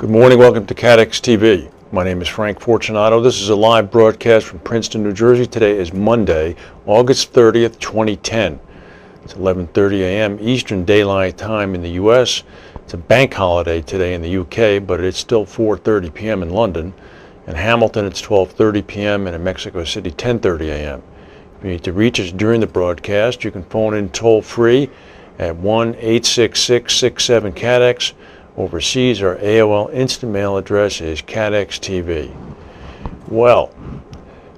Good morning, welcome to CATEX-TV. My name is Frank Fortunato. This is a live broadcast from Princeton, New Jersey. Today is Monday, August 30th, 2010. It's 11:30 a.m. Eastern Daylight Time in the U.S. It's a bank holiday today in the U.K., but it's still 4:30 p.m. in London. In Hamilton, it's 12:30 p.m. and in Mexico City, 10:30 a.m. If you need to reach us during the broadcast, you can phone in toll-free at 1-866-67-CATEX. Overseas, our AOL instant mail address is CATEX-TV. Well,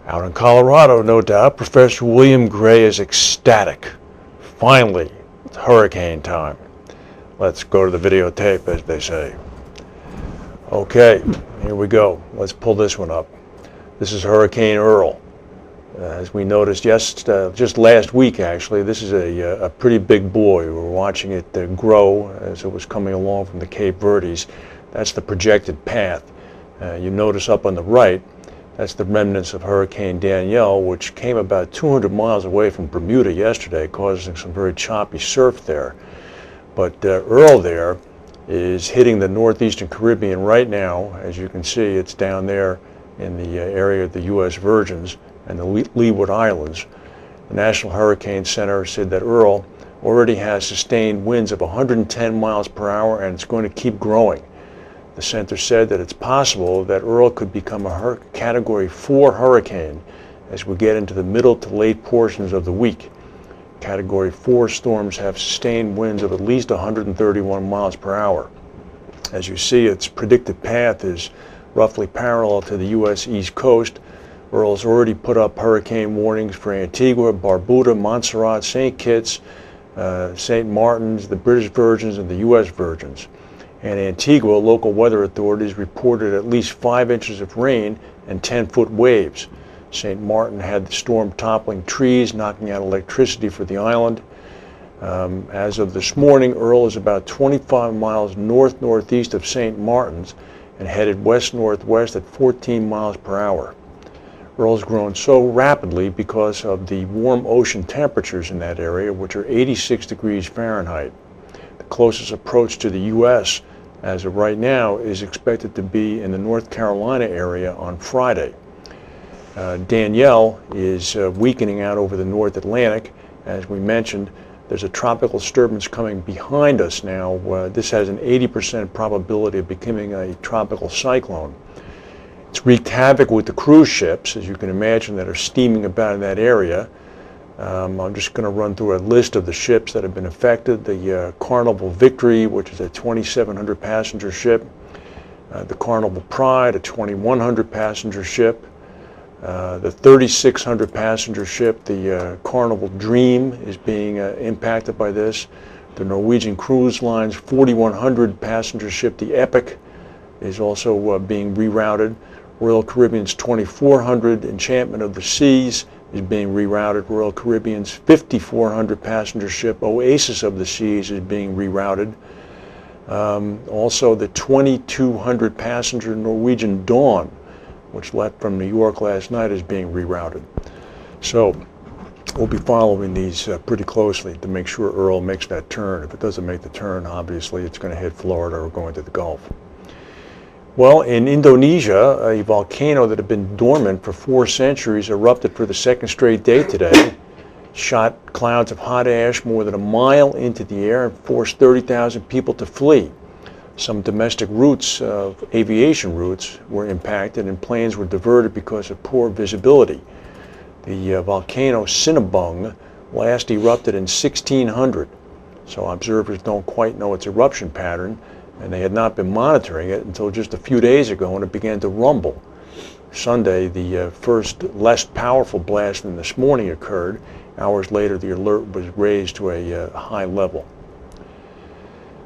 out in Colorado, no doubt, Professor William Gray is ecstatic. Finally, it's hurricane time. Let's go to the videotape, as they say. Okay, here we go. Let's pull this one up. This is Hurricane Earl. As we noticed just last week, actually, this is a pretty big boy. We were watching it grow as it was coming along from the Cape Verdes. That's the projected path. You notice up on the right, that's the remnants of Hurricane Danielle, which came about 200 miles away from Bermuda yesterday, causing some very choppy surf there. But Earl there is hitting the northeastern Caribbean right now. As you can see, it's down there in the area of the U.S. Virgins and the Leeward Islands. The National Hurricane Center said that Earl already has sustained winds of 110 miles per hour and it's going to keep growing. The center said that it's possible that Earl could become a Category 4 hurricane as we get into the middle to late portions of the week. Category 4 storms have sustained winds of at least 131 miles per hour. As you see, its predicted path is roughly parallel to the U.S. East Coast. Earl's already put up hurricane warnings for Antigua, Barbuda, Montserrat, St. Kitts, St. Martin's, the British Virgins, and the U.S. Virgins. And Antigua, local weather authorities reported at least 5 inches of rain and 10-foot waves. St. Martin had the storm toppling trees, knocking out electricity for the island. As of this morning, Earl is about 25 miles north-northeast of St. Martin's and headed west-northwest at 14 miles per hour. Earl's grown so rapidly because of the warm ocean temperatures in that area, which are 86 degrees Fahrenheit. The closest approach to the U.S. as of right now is expected to be in the North Carolina area on Friday. Danielle is weakening out over the North Atlantic. As we mentioned, there's a tropical disturbance coming behind us now. This has an 80% probability of becoming a tropical cyclone. It's wreaked havoc with the cruise ships, as you can imagine, that are steaming about in that area. I'm just going to run through a list of the ships that have been affected. The Carnival Victory, which is a 2,700 passenger ship. The Carnival Pride, a 2,100 passenger ship. The 3,600 passenger ship, the Carnival Dream, is being impacted by this. The Norwegian Cruise Line's 4,100 passenger ship, the Epic, is also being rerouted. Royal Caribbean's 2,400 Enchantment of the Seas is being rerouted. Royal Caribbean's 5,400 passenger ship Oasis of the Seas is being rerouted. Also the 2,200 passenger Norwegian Dawn, which left from New York last night, is being rerouted. So we'll be following these pretty closely to make sure Earl makes that turn. If it doesn't make the turn, obviously it's going to hit Florida or go into the Gulf. Well, in Indonesia, a volcano that had been dormant for 4 centuries erupted for the second straight day today, shot clouds of hot ash more than a mile into the air and forced 30,000 people to flee. Some domestic routes, aviation routes, were impacted and planes were diverted because of poor visibility. The volcano Sinabung last erupted in 1600, so observers don't quite know its eruption pattern, and they had not been monitoring it until just a few days ago when it began to rumble. Sunday, the first less powerful blast than this morning occurred. Hours later, the alert was raised to a high level.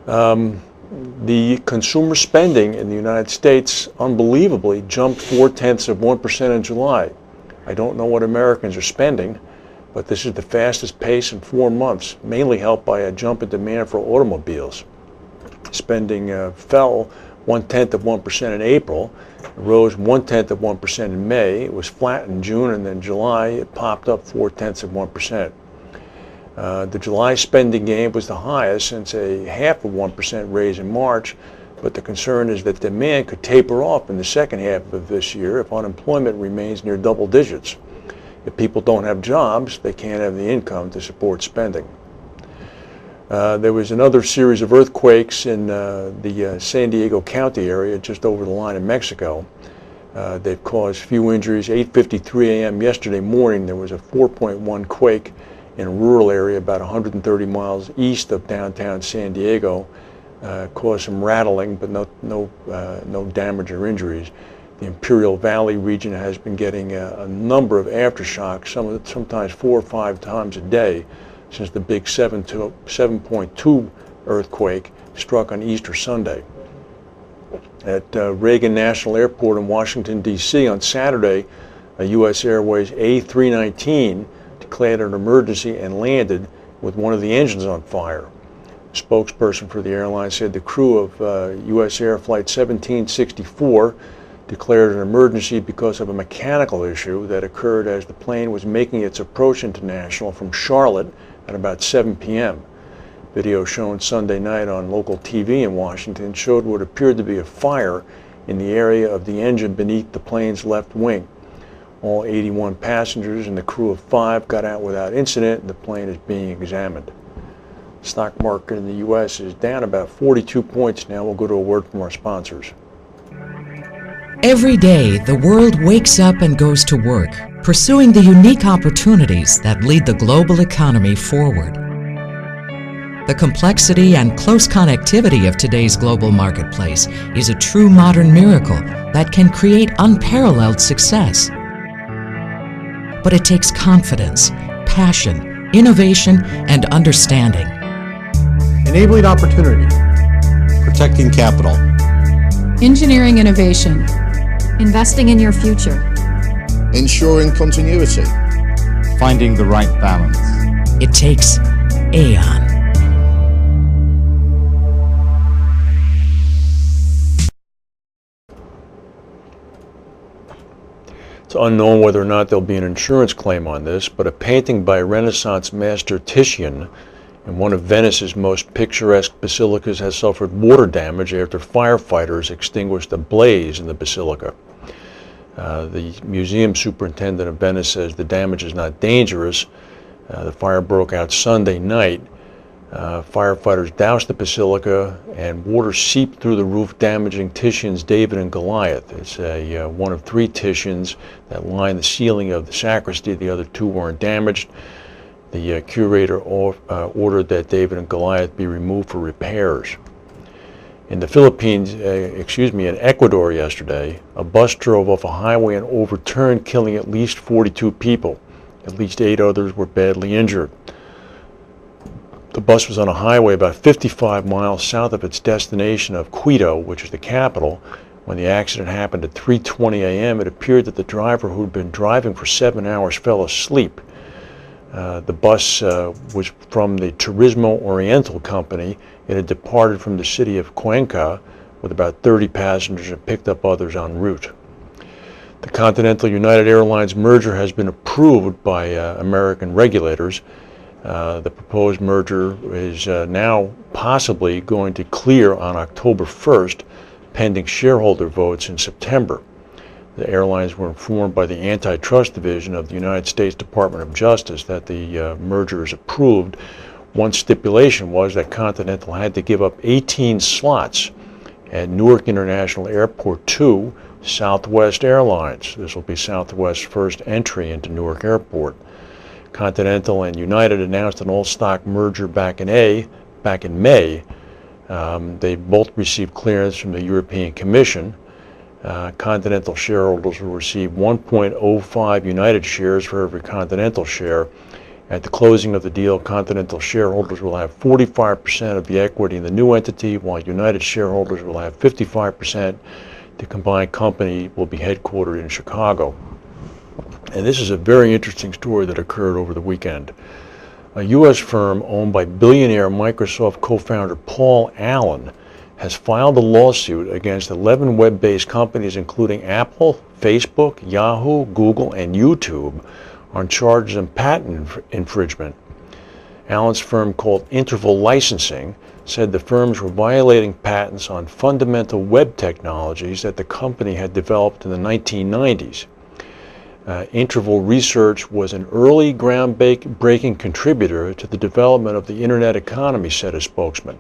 The consumer spending in the United States unbelievably jumped 0.4% in July. I don't know what Americans are spending, but this is the fastest pace in 4 months, mainly helped by a jump in demand for automobiles. Spending fell 0.1% in April, rose 0.1% in May. It was flat in June, and then July it popped up 0.4%. The July spending gain was the highest since a 0.5% raise in March. but the concern is that demand could taper off in the second half of this year if unemployment remains near double digits. If people don't have jobs, they can't have the income to support spending. There was another series of earthquakes in the San Diego County area just over the line in Mexico. They've caused few injuries. 8:53 a.m. yesterday morning, there was a 4.1 quake in a rural area about 130 miles east of downtown San Diego. Caused some rattling, but no damage or injuries. The Imperial Valley region has been getting a number of aftershocks, sometimes 4 or 5 times a day, since the big 7.2 earthquake struck on Easter Sunday. At Reagan National Airport in Washington, D.C. on Saturday, a U.S. Airways A319 declared an emergency and landed with one of the engines on fire. A spokesperson for the airline said the crew of U.S. Air Flight 1764 declared an emergency because of a mechanical issue that occurred as the plane was making its approach international from Charlotte at about 7 p.m. Video shown Sunday night on local TV in Washington showed what appeared to be a fire in the area of the engine beneath the plane's left wing. All 81 passengers and the crew of 5 got out without incident, and the plane is being examined. The stock market in the U.S. is down about 42 points now. We'll go to a word from our sponsors. Every day, the world wakes up and goes to work, pursuing the unique opportunities that lead the global economy forward. The complexity and close connectivity of today's global marketplace is a true modern miracle that can create unparalleled success. But it takes confidence, passion, innovation, and understanding. Enabling opportunity. Protecting capital. Engineering innovation. Investing in your future. Ensuring continuity. Finding the right balance. It takes Aon. It's unknown whether or not there'll be an insurance claim on this, but a painting by Renaissance master Titian in one of Venice's most picturesque basilicas has suffered water damage after firefighters extinguished a blaze in the basilica. The museum superintendent of Venice says the damage is not dangerous. The fire broke out Sunday night. Firefighters doused the basilica and water seeped through the roof, damaging Titian's David and Goliath. It's one of 3 Titians that line the ceiling of the sacristy. The other 2 weren't damaged. The curator ordered that David and Goliath be removed for repairs. In the Philippines, in Ecuador yesterday, a bus drove off a highway and overturned, killing at least 42 people. At least 8 others were badly injured. The bus was on a highway about 55 miles south of its destination of Quito, which is the capital. When the accident happened at 3:20 a.m., it appeared that the driver, who'd been driving for 7 hours, fell asleep. The bus was from the Turismo Oriental company. It had departed from the city of Cuenca with about 30 passengers and picked up others en route. The Continental United Airlines merger has been approved by American regulators. The proposed merger is now possibly going to clear on October 1st, pending shareholder votes in September. The airlines were informed by the Antitrust Division of the United States Department of Justice that the merger is approved. One stipulation was that Continental had to give up 18 slots at Newark International Airport to Southwest Airlines. This will be Southwest's first entry into Newark Airport. Continental and United announced an all-stock merger back in May. They both received clearance from the European Commission. Continental shareholders will receive 1.05 United shares for every Continental share. At the closing of the deal, Continental shareholders will have 45% of the equity in the new entity, while United shareholders will have 55%. The combined company will be headquartered in Chicago. And this is a very interesting story that occurred over the weekend. A U.S. firm owned by billionaire Microsoft co-founder Paul Allen has filed a lawsuit against 11 web-based companies, including Apple, Facebook, Yahoo, Google, and YouTube, on charges of patent infringement. Allen's firm, called Interval Licensing, said the firms were violating patents on fundamental web technologies that the company had developed in the 1990s. Interval Research was an early groundbreaking contributor to the development of the Internet economy, said a spokesman.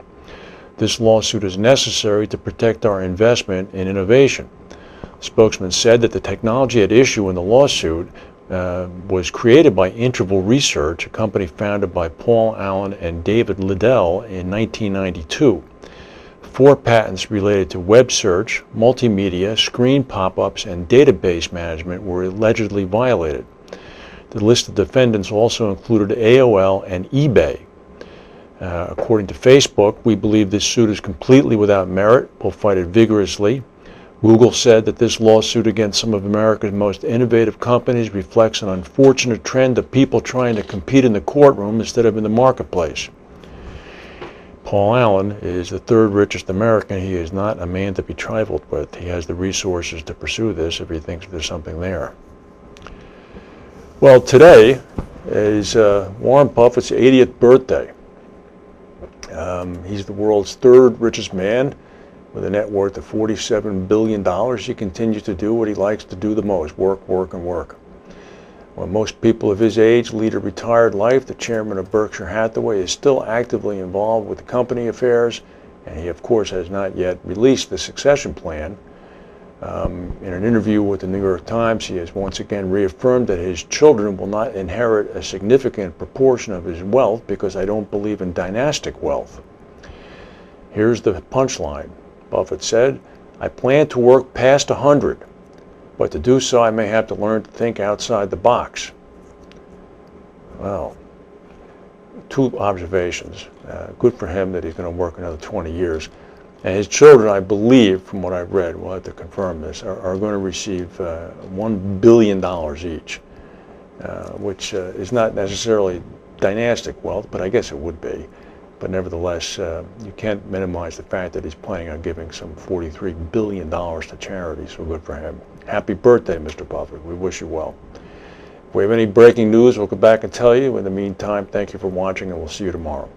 This lawsuit is necessary to protect our investment in innovation. The spokesman said that the technology at issue in the lawsuit was created by Interval Research, a company founded by Paul Allen and David Liddell in 1992. 4 patents related to web search, multimedia, screen pop-ups, and database management were allegedly violated. The list of defendants also included AOL and eBay. According to Facebook, we believe this suit is completely without merit. We'll fight it vigorously. Google said that this lawsuit against some of America's most innovative companies reflects an unfortunate trend of people trying to compete in the courtroom instead of in the marketplace. Paul Allen is the 3rd richest American. He is not a man to be trifled with. He has the resources to pursue this if he thinks there's something there. Well, today is Warren Buffett's 80th birthday. He's the world's 3rd richest man with a net worth of $47 billion. He continues to do what he likes to do the most, work, work, and work. When most people of his age lead a retired life, the chairman of Berkshire Hathaway is still actively involved with the company affairs, and he, of course, has not yet released the succession plan. In an interview with the New York Times, he has once again reaffirmed that his children will not inherit a significant proportion of his wealth because I don't believe in dynastic wealth. Here's the punchline. Buffett said, "I plan to work past 100. But to do so, I may have to learn to think outside the box." Well, 2 observations. Good for him that he's going to work another 20 years. And his children, I believe, from what I've read, we'll have to confirm this, are going to receive $1 billion each, which is not necessarily dynastic wealth, but I guess it would be. But nevertheless, you can't minimize the fact that he's planning on giving some $43 billion to charity, so good for him. Happy birthday, Mr. Buffett. We wish you well. If we have any breaking news, we'll go back and tell you. In the meantime, thank you for watching, and we'll see you tomorrow.